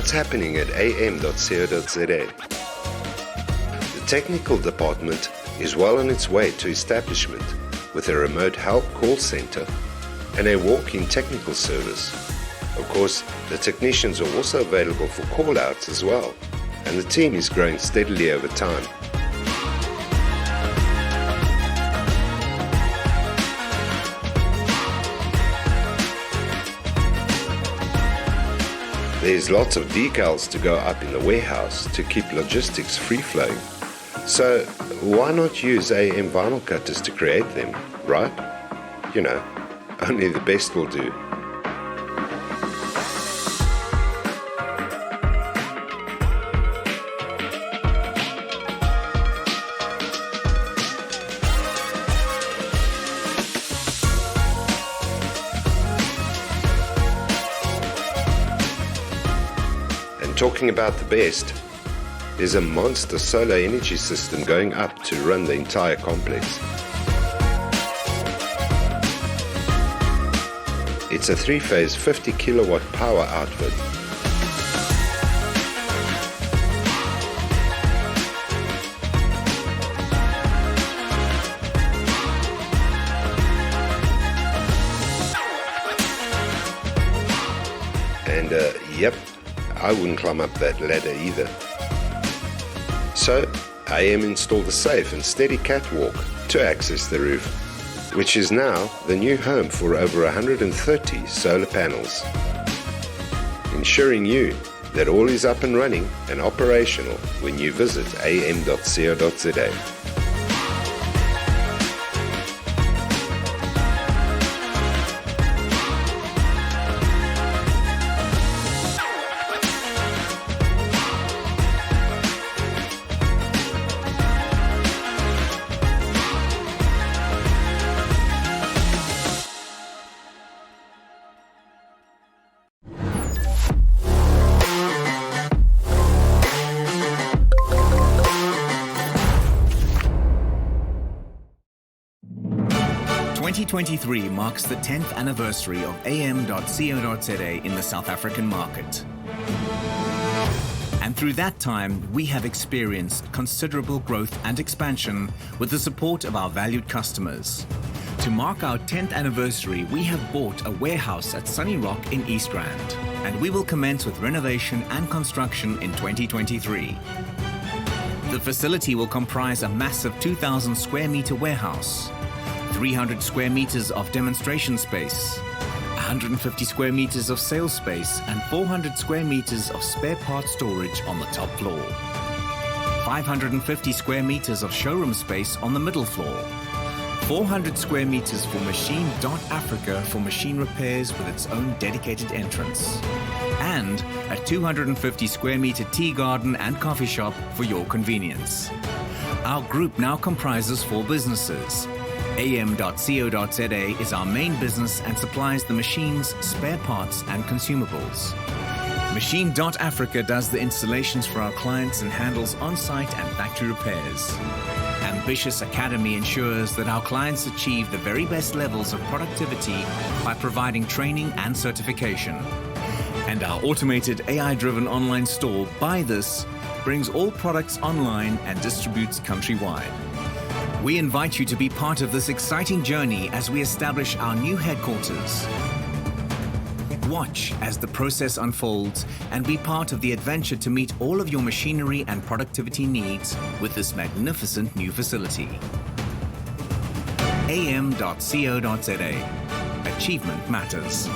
What's happening at am.co.za? The technical department is well on its way to establishment with a remote help call center and a walk-in technical service. Of course, the technicians are also available for callouts as well, and the team is growing steadily over time. There's lots of decals to go up in the warehouse to keep logistics free-flowing. So why not use AM vinyl cutters to create them, right? You know, only the best will do. Talking about the best, there's a monster solar energy system going up to run the entire complex. It's a 3-phase 50 kilowatt power outfit. And yep, I wouldn't climb up that ladder either. So AM installed a safe and steady catwalk to access the roof, which is now the new home for over 130 solar panels, ensuring you that all is up and running and operational when you visit am.co.za. "2023 marks the 10th anniversary of am.co.za in the South African market. And through that time, we have experienced considerable growth and expansion with the support of our valued customers. To mark our 10th anniversary, we have bought a warehouse at Sunnyrock in East Rand, and we will commence with renovation and construction in 2023. The facility will comprise a massive 2,000 square meter warehouse, 300 square meters of demonstration space, 150 square meters of sales space, and 400 square meters of spare parts storage on the top floor. 550 square meters of showroom space on the middle floor. 400 square meters for Machine.Africa for machine repairs with its own dedicated entrance. And a 250 square meter tea garden and coffee shop for your convenience. Our group now comprises 4 businesses. am.co.za is our main business and supplies the machines, spare parts and consumables. Machine.Africa does the installations for our clients and handles on-site and factory repairs. Ambitious Academy ensures that our clients achieve the very best levels of productivity by providing training and certification. And our automated AI-driven online store, Buy This, brings all products online and distributes countrywide. We invite you to be part of this exciting journey as we establish our new headquarters. Watch as the process unfolds and be part of the adventure to meet all of your machinery and productivity needs with this magnificent new facility. am.co.za. Achievement matters.